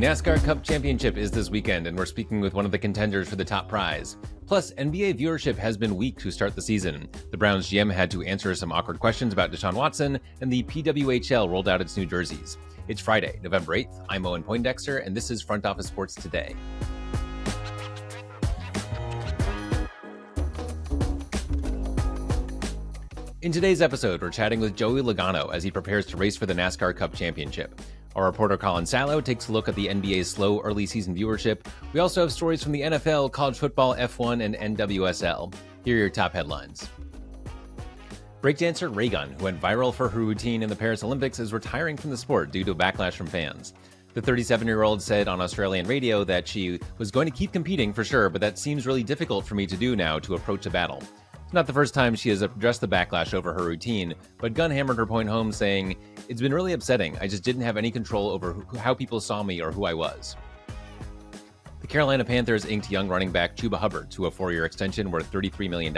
NASCAR Cup Championship is this weekend, and we're speaking with one of the contenders for the top prize. Plus, NBA viewership has been weak to start the season. The Browns GM had to answer some awkward questions about Deshaun Watson, and the PWHL rolled out its new jerseys. It's Friday, November 8th. I'm Owen Poindexter, and this is Front Office Sports Today. In today's episode, we're chatting with Joey Logano as he prepares to race for the NASCAR Cup Championship. Our reporter Colin Salao takes a look at the NBA's slow early season viewership. We also have stories from the NFL, college football, F1, and NWSL. Here are your top headlines. Breakdancer Raygun, who went viral for her routine in the Paris Olympics, is retiring from the sport due to a backlash from fans. The 37-year-old said on Australian radio that she was going to keep competing for sure, but that seems really difficult for me to do now to approach a battle. It's not the first time she has addressed the backlash over her routine, but Gunn hammered her point home, saying, "It's been really upsetting. I just didn't have any control over how people saw me or who I was." The Carolina Panthers inked young running back Chuba Hubbard to a 4-year extension worth $33 million.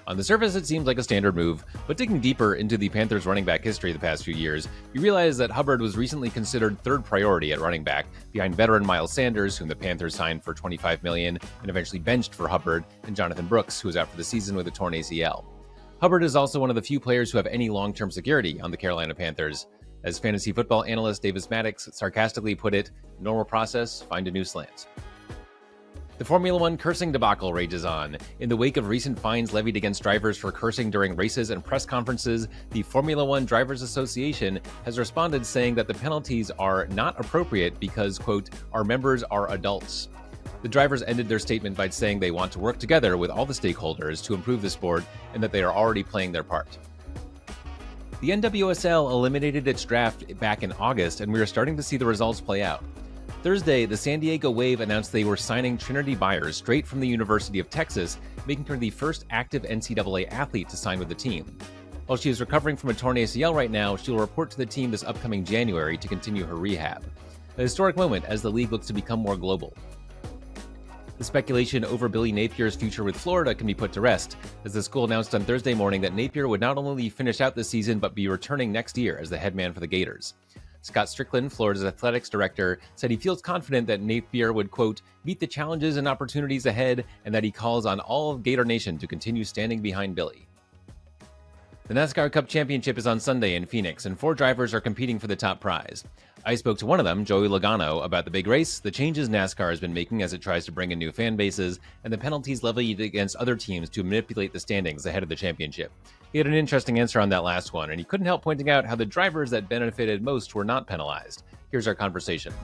On the surface, it seems like a standard move, but digging deeper into the Panthers' running back history the past few years, you realize that Hubbard was recently considered third priority at running back, behind veteran Miles Sanders, whom the Panthers signed for $25 million and eventually benched for Hubbard, and Jonathan Brooks, who was out for the season with a torn ACL. Hubbard is also one of the few players who have any long-term security on the Carolina Panthers. As fantasy football analyst Davis Maddox sarcastically put it, normal process, find a new slant. The Formula One cursing debacle rages on. In the wake of recent fines levied against drivers for cursing during races and press conferences, the Formula One Drivers Association has responded saying that the penalties are not appropriate because, quote, our members are adults. The drivers ended their statement by saying they want to work together with all the stakeholders to improve the sport and that they are already playing their part. The NWSL eliminated its draft back in August, and we are starting to see the results play out. Thursday, the San Diego Wave announced they were signing Trinity Byers straight from the University of Texas, making her the first active NCAA athlete to sign with the team. While she is recovering from a torn ACL right now, she will report to the team this upcoming January to continue her rehab. A historic moment as the league looks to become more global. The speculation over Billy Napier's future with Florida can be put to rest, as the school announced on Thursday morning that Napier would not only finish out the season but be returning next year as the head man for the Gators. Scott Strickland, Florida's athletics director, said he feels confident that Napier would, quote, meet the challenges and opportunities ahead, and that he calls on all of Gator Nation to continue standing behind Billy. The NASCAR Cup Championship is on Sunday in Phoenix, and 4 drivers are competing for the top prize. I spoke to one of them, Joey Logano, about the big race, the changes NASCAR has been making as it tries to bring in new fan bases, and the penalties levied against other teams to manipulate the standings ahead of the championship. He had an interesting answer on that last one, and he couldn't help pointing out how the drivers that benefited most were not penalized. Here's our conversation.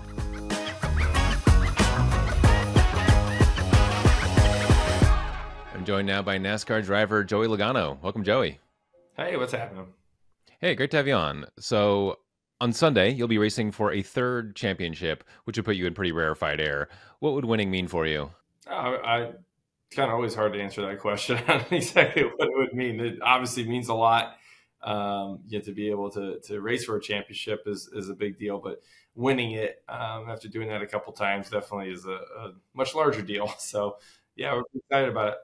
I'm joined now by NASCAR driver Joey Logano. Welcome, Joey. Hey, what's happening? Hey, great to have you on. So on Sunday, you'll be racing for a 3rd championship, which would put you in pretty rarefied air. What would winning mean for you? It's kind of always hard to answer that question on exactly what it would mean. It obviously means a lot. To be able to race for a championship is a big deal, but winning it after doing that a couple times definitely is a much larger deal. So, yeah, we're excited about it.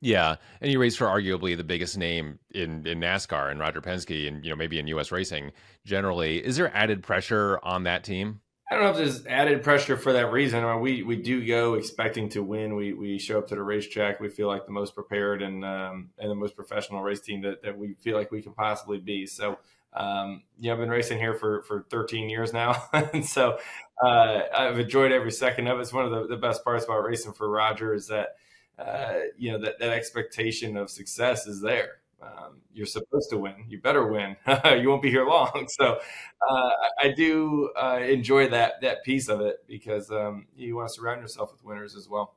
Yeah, and you race for arguably the biggest name in NASCAR and Roger Penske and maybe in U.S. racing generally. Is there added pressure on that team? I don't know if there's added pressure for that reason. I mean, we do go expecting to win. We show up to the racetrack. We feel like the most prepared and the most professional race team that we feel like we can possibly be. So, I've been racing here for 13 years now. And so I've enjoyed every second of it. It's one of the best parts about racing for Roger is that, that expectation of success is there. You're supposed to win. You better win. You won't be here long. So I do enjoy that piece of it because you want to surround yourself with winners as well.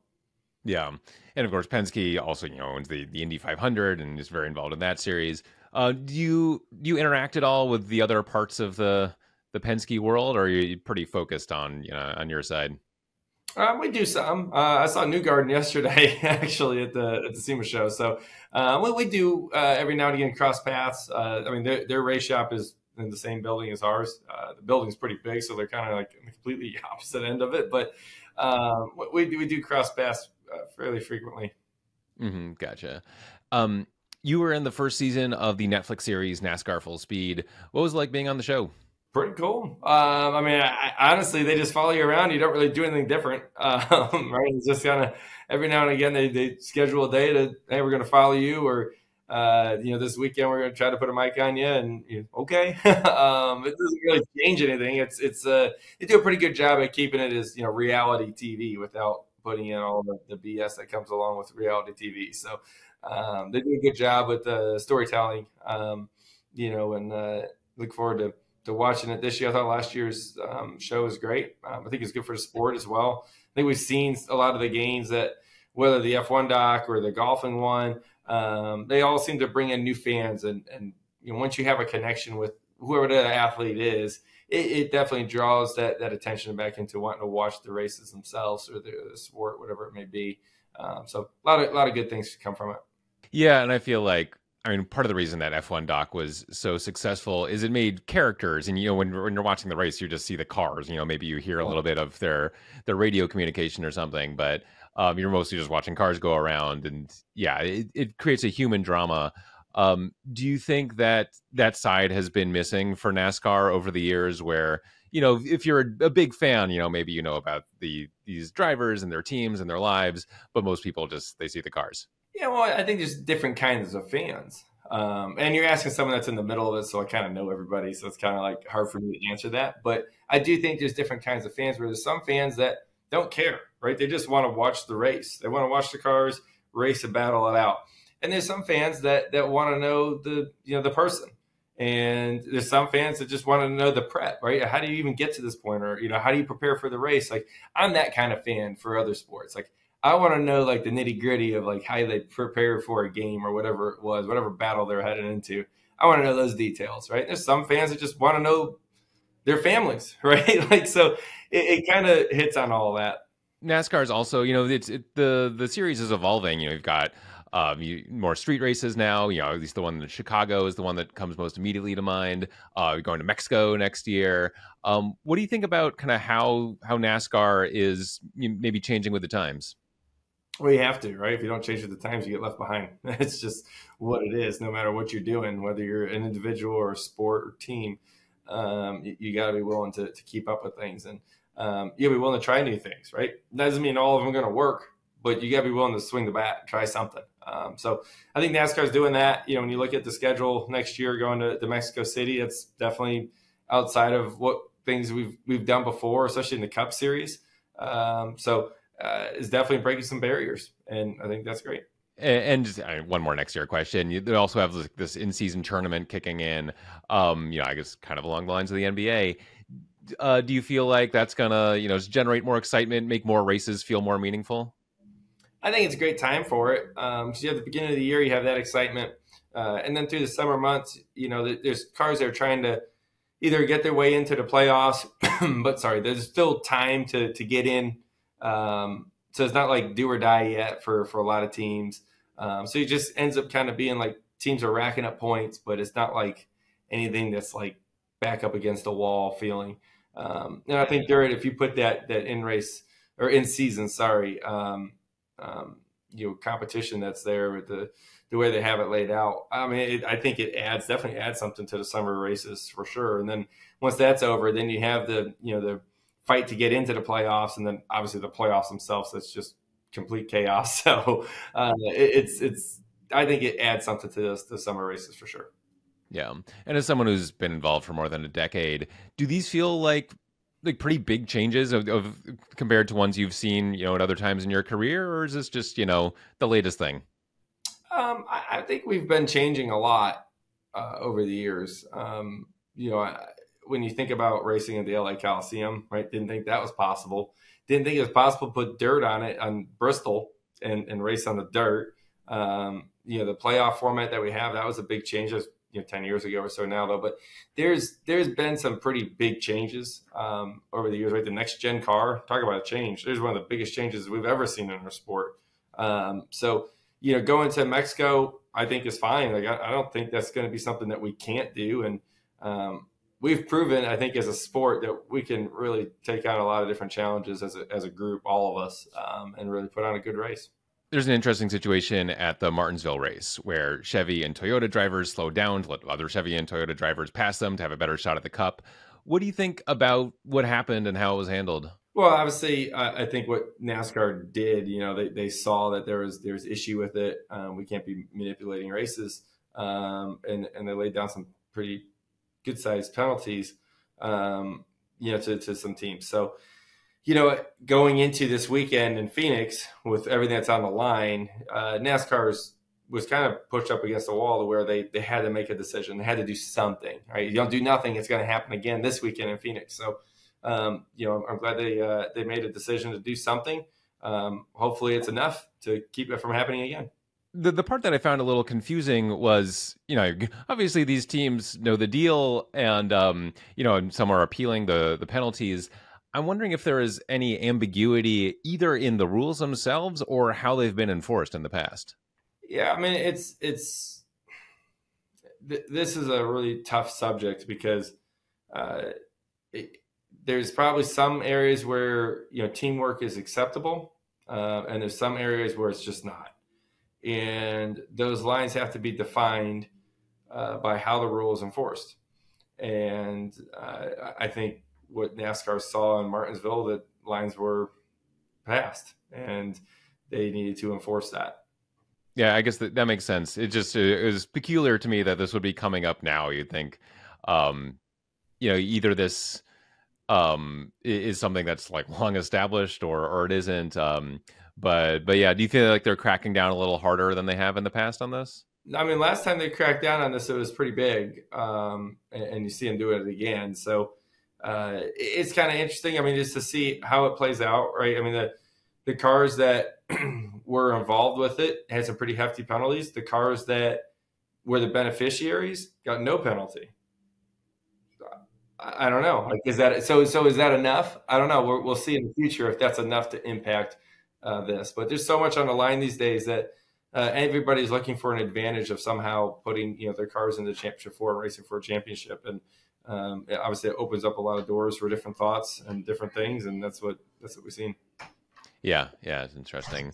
Yeah. And of course, Penske also, owns the Indy 500 and is very involved in that series. Do you interact at all with the other parts of the Penske world, or are you pretty focused on your side? We do some. I saw Newgarden yesterday, actually, at the SEMA show. So we do every now and again cross paths. Their race shop is in the same building as ours. The building's pretty big, so they're kind of like on the completely opposite end of it. But we do cross paths fairly frequently. Mm-hmm, gotcha. You were in the first season of the Netflix series NASCAR Full Speed. What was it like being on the show? Pretty cool. I mean, honestly, they just follow you around. You don't really do anything different, right? It's just kind of every now and again they schedule a day to, hey, we're going to follow you, or this weekend we're going to try to put a mic on you, and okay. It doesn't really change anything. It's they do a pretty good job at keeping it as reality TV without putting in all the BS that comes along with reality TV. So they do a good job with storytelling. And look forward to watching it this year. I thought last year's show was great. I think it's good for the sport as well. I think we've seen a lot of the games that, whether the F1 doc or the golfing one, they all seem to bring in new fans. And once you have a connection with whoever the athlete is, it definitely draws that attention back into wanting to watch the races themselves or the sport, whatever it may be. So a lot of good things come from it. Yeah, and I feel like, part of the reason that F1 doc was so successful is it made characters, and when you're watching the race, you just see the cars. Maybe you hear a little bit of their radio communication or something, but you're mostly just watching cars go around, and yeah, it creates a human drama. Do you think that side has been missing for NASCAR over the years, where if you're a big fan, maybe about these drivers and their teams and their lives, but most people they see the cars? Yeah, well, I think there's different kinds of fans. And you're asking someone that's in the middle of it, so I kind of know everybody, so it's kind of like hard for me to answer that. But I do think there's different kinds of fans, where there's some fans that don't care, right? They just want to watch the race. They want to watch the cars race and battle it out. And there's some fans that want to know the person. And there's some fans that just want to know the prep, right? How do you even get to this point? Or, how do you prepare for the race? Like, I'm that kind of fan for other sports. Like, I want to know like the nitty gritty of like how they prepare for a game or whatever it was, whatever battle they're heading into. I want to know those details, right? There's some fans that just want to know their families, right? Like, so it kind of hits on all that. NASCAR is also, the series is evolving. You've got more street races now. At least the one in Chicago is the one that comes most immediately to mind. Going to Mexico next year. What do you think about kind of how NASCAR is maybe changing with the times? Well, you have to, right? If you don't change with the times, you get left behind. It's just what it is, no matter what you're doing, whether you're an individual or a sport or team. You got to be willing to keep up with things, and you got to be willing to try new things, right? That doesn't mean all of them are going to work, but you got to be willing to swing the bat, try something. So I think NASCAR is doing that. When you look at the schedule next year going to Mexico City, it's definitely outside of what things we've done before, especially in the Cup Series. Is definitely breaking some barriers, and I think that's great. And just, one more next year question. They also have this in-season tournament kicking in. I guess kind of along the lines of the NBA. Do you feel like that's gonna, generate more excitement, make more races feel more meaningful? I think it's a great time for it. Because you have the beginning of the year, you have that excitement, and then through the summer months, there's cars that are trying to either get their way into the playoffs, but there's still time to get in. So it's not like do or die yet for a lot of teams. So it just ends up kind of being like teams are racking up points, but it's not like anything that's like back up against a wall feeling. And I think if you put that in race or in season, competition that's there with the way they have it laid out. I think it definitely adds something to the summer races for sure. And then once that's over, then you have the fight to get into the playoffs, and then obviously the playoffs themselves, that's just complete chaos. So I think it adds something to the summer races for sure. Yeah. And as someone who's been involved for more than a decade, do these feel like pretty big changes of compared to ones you've seen, at other times in your career, or is this just, the latest thing? I think we've been changing a lot over the years. When you think about racing at the LA Coliseum, right? Didn't think that was possible. Didn't think it was possible to put dirt on it on Bristol and race on the dirt. The playoff format that we have, that was a big change. That was, 10 years ago or so now, though. But there's been some pretty big changes over the years, right? The next gen car, talk about a change. There's one of the biggest changes we've ever seen in our sport. Going to Mexico, I think is fine. Like, I don't think that's going to be something that we can't do. And we've proven, I think, as a sport that we can really take on a lot of different challenges as a group, all of us, and really put on a good race. There's an interesting situation at the Martinsville race where Chevy and Toyota drivers slowed down to let other Chevy and Toyota drivers pass them to have a better shot at the Cup. What do you think about what happened and how it was handled? Well, obviously, I think what NASCAR did, they saw that there was issue with it. We can't be manipulating races, and they laid down some pretty good sized penalties, to some teams. So, going into this weekend in Phoenix with everything that's on the line, NASCAR was kind of pushed up against the wall to where they had to make a decision. They had to do something. Right? You don't do nothing, it's going to happen again this weekend in Phoenix. So, I'm glad they made a decision to do something. Hopefully, it's enough to keep it from happening again. The part that I found a little confusing was, obviously these teams know the deal, and and some are appealing the penalties. I'm wondering if there is any ambiguity either in the rules themselves or how they've been enforced in the past. Yeah, I mean, this is a really tough subject because there's probably some areas where teamwork is acceptable, and there's some areas where it's just not. And those lines have to be defined by how the rule is enforced. And I think what NASCAR saw in Martinsville, that lines were passed, and they needed to enforce that. Yeah, I guess that makes sense. It was peculiar to me that this would be coming up now. You'd think, either this is something that's like long established or it isn't. But yeah, do you feel like they're cracking down a little harder than they have in the past on this? I mean, last time they cracked down on this, it was pretty big, and you see them doing it again. So it's kind of interesting. I mean, just to see how it plays out, right? I mean, the cars that were involved with it had some pretty hefty penalties. The cars that were the beneficiaries got no penalty. I don't know. Like, is that so? Is that enough? I don't know. We'll see in the future if that's enough to impact this. But there's so much on the line these days that everybody's looking for an advantage of somehow putting their cars in the championship and racing for a championship. And obviously, it opens up a lot of doors for different thoughts and different things. And that's what we've seen. Yeah, it's interesting.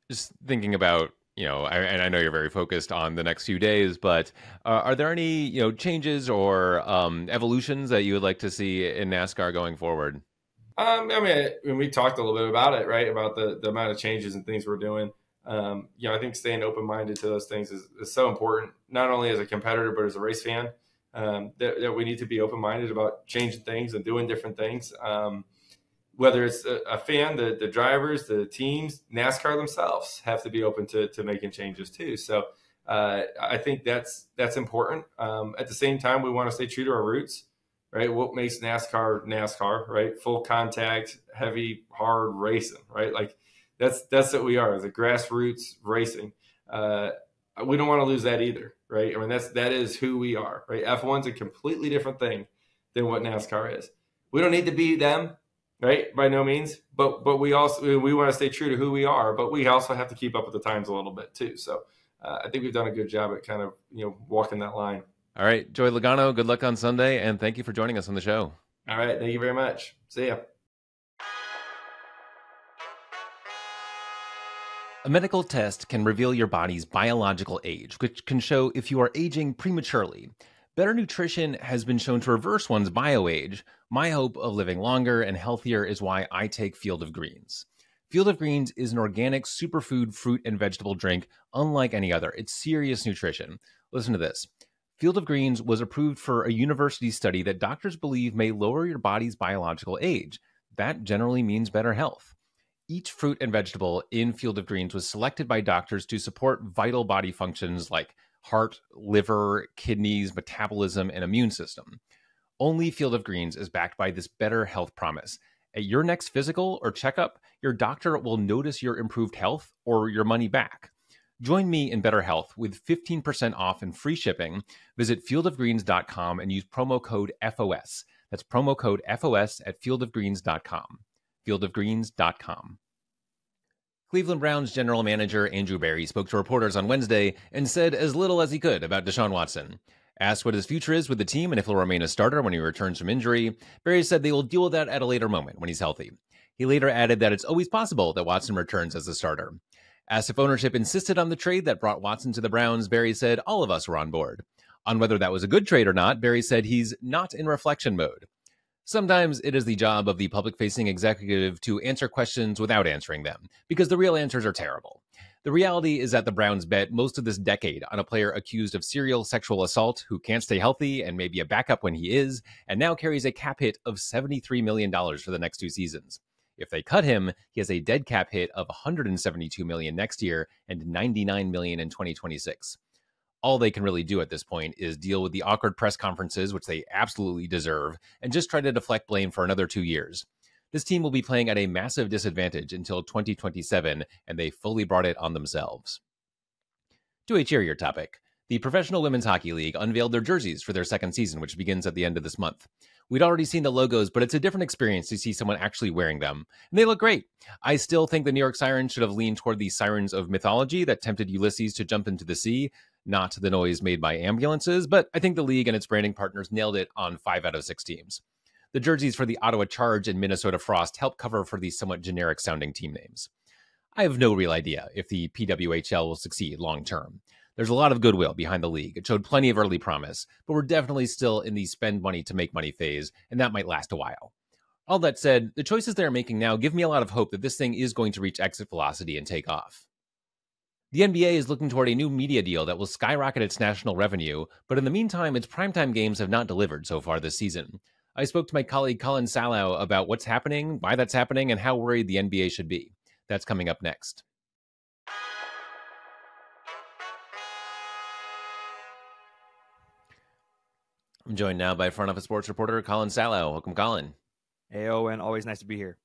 Just thinking about. And I know you're very focused on the next few days, but are there any, changes or evolutions that you would like to see in NASCAR going forward? I mean, we talked a little bit about it, right? About the amount of changes and things we're doing. I think staying open-minded to those things is so important, not only as a competitor, but as a race fan, that we need to be open-minded about changing things and doing different things. Whether it's a fan, the drivers, the teams, NASCAR themselves have to be open to making changes too. So I think that's important. At the same time, we want to stay true to our roots, right? What makes NASCAR, right? Full contact, heavy, hard racing, right? Like that's what we are, as a grassroots racing. We don't want to lose that either, right? I mean, that is who we are, right? F1's a completely different thing than what NASCAR is. We don't need to be them. Right, by no means, but we want to stay true to who we are, but we also have to keep up with the times a little bit too. So I think we've done a good job at kind of walking that line. All right, Joey Logano, good luck on Sunday, and thank you for joining us on the show. All right, thank you very much. See ya. A medical test can reveal your body's biological age, which can show if you are aging prematurely. Better nutrition has been shown to reverse one's bio-age. My hope of living longer and healthier is why I take Field of Greens. Field of Greens is an organic superfood fruit and vegetable drink unlike any other. It's serious nutrition. Listen to this. Field of Greens was approved for a university study that doctors believe may lower your body's biological age. That generally means better health. Each fruit and vegetable in Field of Greens was selected by doctors to support vital body functions like heart, liver, kidneys, metabolism, and immune system. Only Field of Greens is backed by this better health promise. At your next physical or checkup, your doctor will notice your improved health or your money back. Join me in better health with 15% off and free shipping. Visit fieldofgreens.com and use promo code FOS. That's promo code FOS at fieldofgreens.com. Fieldofgreens.com. Cleveland Browns general manager Andrew Berry spoke to reporters on Wednesday and said as little as he could about Deshaun Watson. Asked what his future is with the team and if he'll remain a starter when he returns from injury, Berry said they will deal with that at a later moment when he's healthy. He later added that it's always possible that Watson returns as a starter. Asked if ownership insisted on the trade that brought Watson to the Browns, Berry said all of us were on board. On whether that was a good trade or not, Barry said he's not in reflection mode. Sometimes it is the job of the public-facing executive to answer questions without answering them, because the real answers are terrible. The reality is that the Browns bet most of this decade on a player accused of serial sexual assault who can't stay healthy and may be a backup when he is, and now carries a cap hit of $73 million for the next 2 seasons. If they cut him, he has a dead cap hit of $172 million next year and $99 million in 2026. All they can really do at this point is deal with the awkward press conferences, which they absolutely deserve, and just try to deflect blame for another 2 years. This team will be playing at a massive disadvantage until 2027, and they fully brought it on themselves. To a cheerier topic, the Professional Women's Hockey League unveiled their jerseys for their second season, which begins at the end of this month. We'd already seen the logos, but it's a different experience to see someone actually wearing them. And they look great. I still think the New York Sirens should have leaned toward the sirens of mythology that tempted Ulysses to jump into the sea, not the noise made by ambulances, but I think the league and its branding partners nailed it on 5 out of 6 teams. The jerseys for the Ottawa Charge and Minnesota Frost help cover for these somewhat generic-sounding team names. I have no real idea if the PWHL will succeed long-term. There's a lot of goodwill behind the league. It showed plenty of early promise, but we're definitely still in the spend money to make money phase, and that might last a while. All that said, the choices they're making now give me a lot of hope that this thing is going to reach exit velocity and take off. The NBA is looking toward a new media deal that will skyrocket its national revenue, but in the meantime, its primetime games have not delivered so far this season. I spoke to my colleague Colin Salao about what's happening, why that's happening, and how worried the NBA should be. That's coming up next. I'm joined now by front office sports reporter Colin Salao. Welcome, Colin. Hey, Owen. Always nice to be here.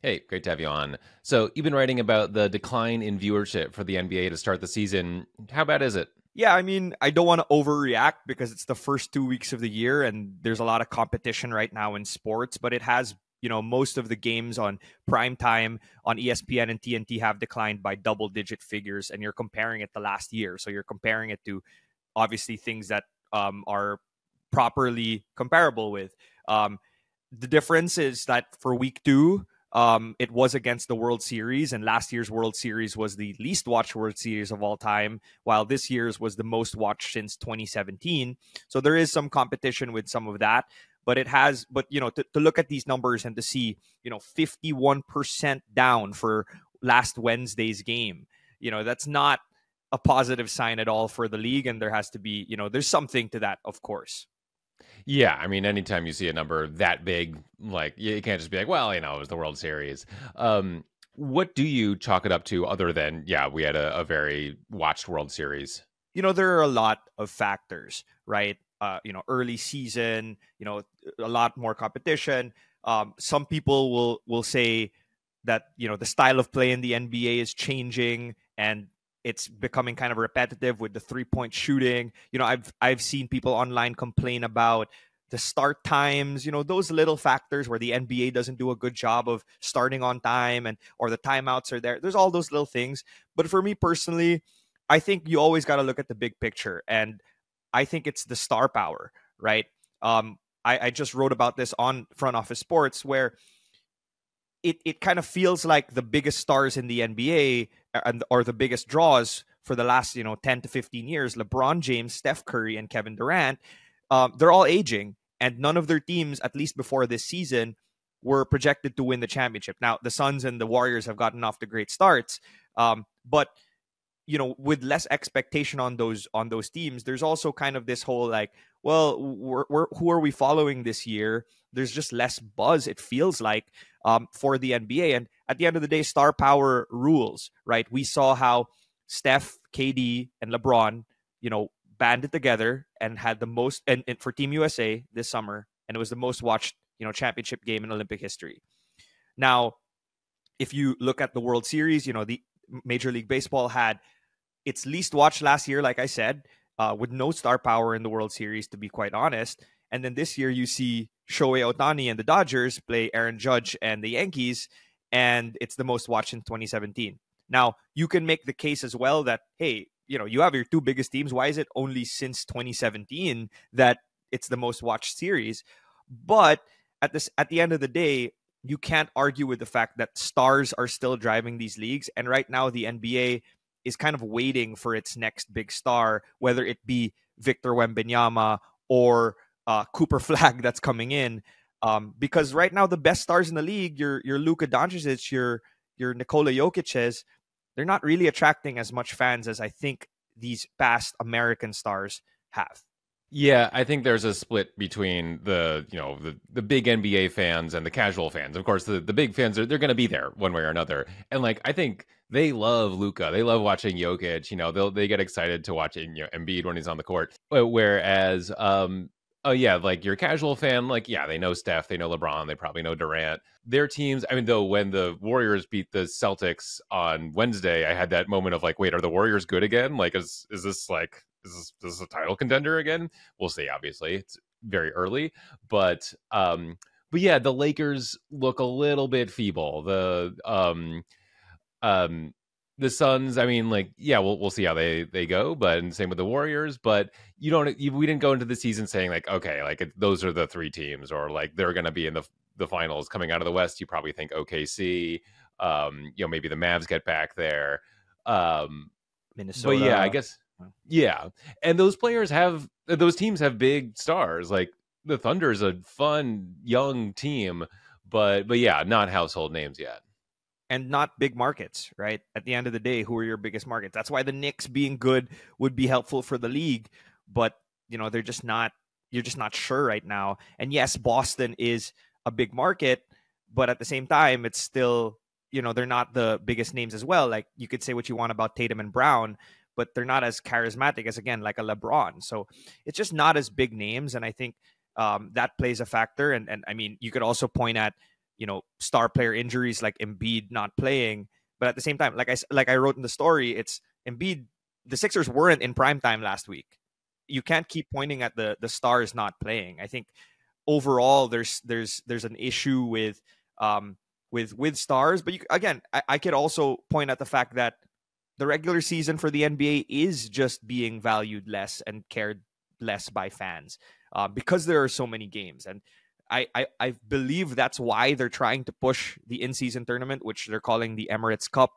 Hey, great to have you on. So you've been writing about the decline in viewership for the NBA to start the season. How bad is it? Yeah, I mean, I don't want to overreact because it's the first 2 weeks of the year and there's a lot of competition right now in sports, but it has, most of the games on prime time on ESPN and TNT have declined by double-digit figures, and you're comparing it to last year. So you're comparing it to, obviously, things that are properly comparable with. The difference is that for week 2, it was against the World Series, and last year's World Series was the least watched World Series of all time, while this year's was the most watched since 2017. So there is some competition with some of that, but to look at these numbers and to see, 51% down for last Wednesday's game, that's not a positive sign at all for the league, and there has to be, there's something to that, of course. Yeah, I mean, anytime you see a number that big, you can't just be like, well, it was the World Series. What do you chalk it up to other than, we had a very watched World Series? There are a lot of factors, right? Early season, a lot more competition. Some people will say that, the style of play in the NBA is changing and it's becoming kind of repetitive with the 3-point shooting. I've seen people online complain about the start times, those little factors where the NBA doesn't do a good job of starting on time or the timeouts are there. There's all those little things. But for me personally, I think you always got to look at the big picture. And I think it's the star power, right? I just wrote about this on Front Office Sports where it kind of feels like the biggest stars in the NBA or the biggest draws for the last 10 to 15 years, LeBron James, Steph Curry, and Kevin Durant, they're all aging, and none of their teams, at least before this season, were projected to win the championship. Now, the Suns and the Warriors have gotten off to great starts, but with less expectation on those teams, there's also kind of this whole who are we following this year? There's just less buzz, it feels like, for the NBA. And at the end of the day, star power rules, right? We saw how Steph, KD, and LeBron, banded together and had the most, and for Team USA this summer, and it was the most watched, championship game in Olympic history. Now, if you look at the World Series, the Major League Baseball had its least watched last year, like I said, with no star power in the World Series, to be quite honest. And then this year you see Shohei Ohtani and the Dodgers play Aaron Judge and the Yankees, and it's the most watched in 2017. Now, you can make the case as well that, hey, you have your 2 biggest teams. Why is it only since 2017 that it's the most watched series? But at the end of the day, you can't argue with the fact that stars are still driving these leagues. And right now, the NBA is kind of waiting for its next big star, whether it be Victor Wembanyama or Cooper Flag that's coming in. Because right now the best stars in the league, your Luka Doncic, your Nikola Jokic's, they're not really attracting as much fans as I think these past American stars have. Yeah, I think there's a split between the big NBA fans and the casual fans. Of course, the big fans they're going to be there one way or another, and like I think they love Luka. They love watching Jokic. They get excited to watch Embiid when he's on the court. Whereas, oh yeah, like your casual fan, like yeah, they know Steph, they know LeBron, they probably know Durant. Their teams. I mean, though, when the Warriors beat the Celtics on Wednesday, I had that moment of like, wait, are the Warriors good again? Like, is this like? Is this a title contender again? We'll see. Obviously, it's very early, but yeah, the Lakers look a little bit feeble. The Suns. I mean, like, yeah, we'll see how they go. But and same with the Warriors. But we didn't go into the season saying like, okay, like those are the three teams, or like they're going to be in the finals coming out of the West. You probably think OKC. Maybe the Mavs get back there. Minnesota. But yeah, I guess. Yeah, and those teams have big stars. Like the Thunder is a fun young team, but yeah, not household names yet, and not big markets. Right at the end of the day, who are your biggest markets? That's why the Knicks being good would be helpful for the league, but they're just not. You're just not sure right now. And yes, Boston is a big market, but at the same time, it's still they're not the biggest names as well. Like you could say what you want about Tatum and Brown, but they're not as charismatic as, again, like a LeBron. So it's just not as big names. And I think that plays a factor. And I mean, you could also point at, star player injuries like Embiid not playing. But at the same time, like I wrote in the story, it's Embiid, the Sixers weren't in prime time last week. You can't keep pointing at the stars not playing. I think overall there's an issue with stars. But I could also point at the fact that the regular season for the NBA is just being valued less and cared less by fans because there are so many games. And I believe that's why they're trying to push the in-season tournament, which they're calling the Emirates Cup,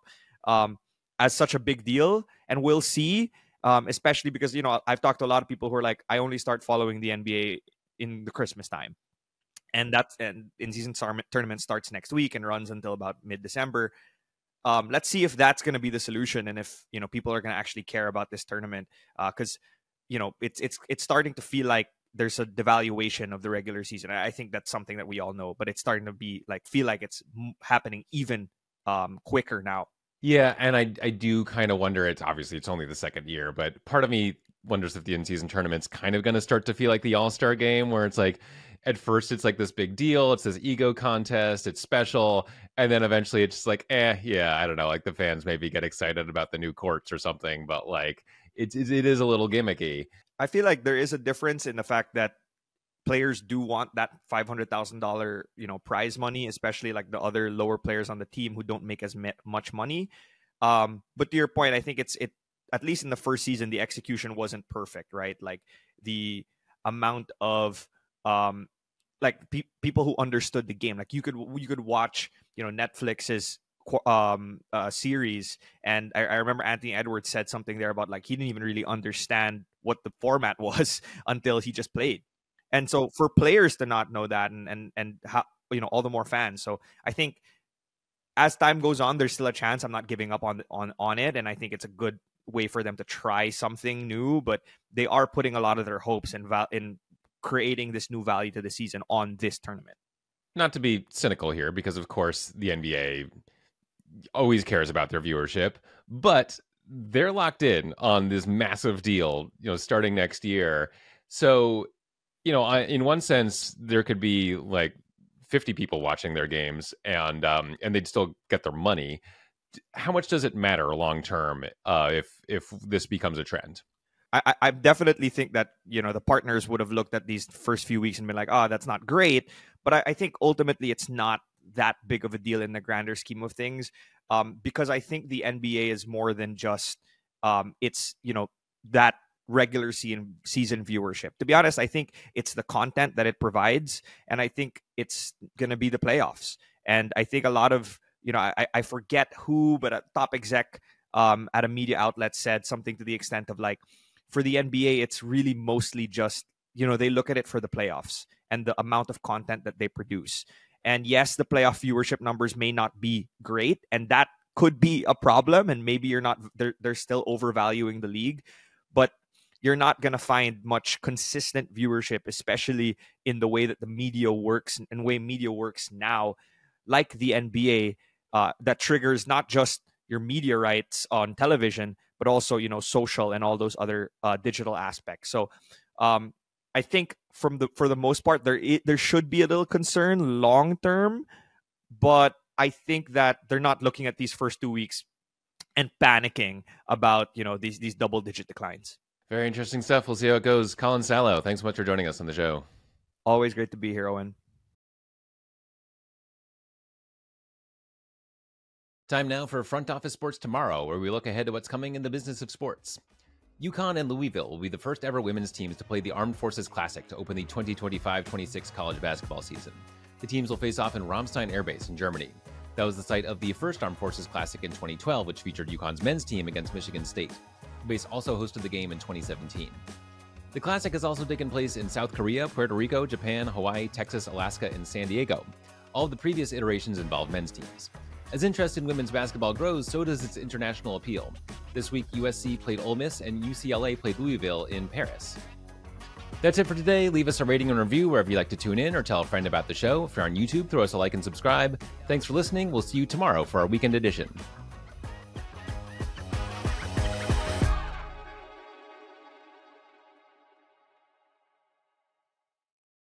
as such a big deal. And we'll see, especially because, I've talked to a lot of people who are like, I only start following the NBA in the Christmas time. And in-season tournament starts next week and runs until about mid-December. Let's see if that's going to be the solution, and if people are going to actually care about this tournament, because it's starting to feel like there's a devaluation of the regular season. I think that's something that we all know, but it's starting to feel like it's happening even quicker now. Yeah, and I do kind of wonder. It's only the second year, but part of me wonders if the in-season tournament's kind of going to start to feel like the All-Star game, where it's like, at first it's like this big deal, it's this ego contest, it's special, and then eventually it's just like, yeah, I don't know, like the fans maybe get excited about the new courts or something, but like it is a little gimmicky. I feel like there is a difference in the fact that players do want that $500,000 prize money, especially like the other lower players on the team who don't make as much money. But to your point, I think it at least in the first season, the execution wasn't perfect, right? Like the amount of people who understood the game, like you could watch Netflix's series, and I remember Anthony Edwards said something there about like he didn't even really understand what the format was until he just played. And so for players to not know that, and how all the more fans. So I think as time goes on, there's still a chance. I'm not giving up on it, and I think it's a good way for them to try something new. But they are putting a lot of their hopes in creating this new value to the season on this tournament. Not to be cynical here, because of course the NBA always cares about their viewership, but they're locked in on this massive deal, starting next year. So, in one sense, there could be like 50 people watching their games, and they'd still get their money. How much does it matter long term if this becomes a trend? I definitely think that the partners would have looked at these first few weeks and been like, oh, that's not great. But I think ultimately it's not that big of a deal in the grander scheme of things, because I think the NBA is more than just it's that regular season viewership. To be honest, I think it's the content that it provides, and I think it's going to be the playoffs. And I think a lot of I forget who, but a top exec at a media outlet said something to the extent of like, for the NBA, it's really mostly just, they look at it for the playoffs and the amount of content that they produce. And yes, the playoff viewership numbers may not be great, and that could be a problem. And maybe they're still overvaluing the league, but you're not going to find much consistent viewership, especially in the way that the media works and way media works now, like the NBA, that triggers not just your media rights on television, but also, social and all those other digital aspects. So I think for the most part, there should be a little concern long term, but I think that they're not looking at these first 2 weeks and panicking about, these double-digit declines. Very interesting stuff. We'll see how it goes. Colin Salao, thanks so much for joining us on the show. Always great to be here, Owen. Time now for Front Office Sports Tomorrow, where we look ahead to what's coming in the business of sports. UConn and Louisville will be the first ever women's teams to play the Armed Forces Classic to open the 2025-26 college basketball season. The teams will face off in Ramstein Air Base in Germany. That was the site of the first Armed Forces Classic in 2012, which featured UConn's men's team against Michigan State. The base also hosted the game in 2017. The Classic has also taken place in South Korea, Puerto Rico, Japan, Hawaii, Texas, Alaska, and San Diego. All of the previous iterations involved men's teams. As interest in women's basketball grows, so does its international appeal. This week, USC played Ole Miss and UCLA played Louisville in Paris. That's it for today. Leave us a rating and review wherever you like to tune in, or tell a friend about the show. If you're on YouTube, throw us a like and subscribe. Thanks for listening. We'll see you tomorrow for our weekend edition.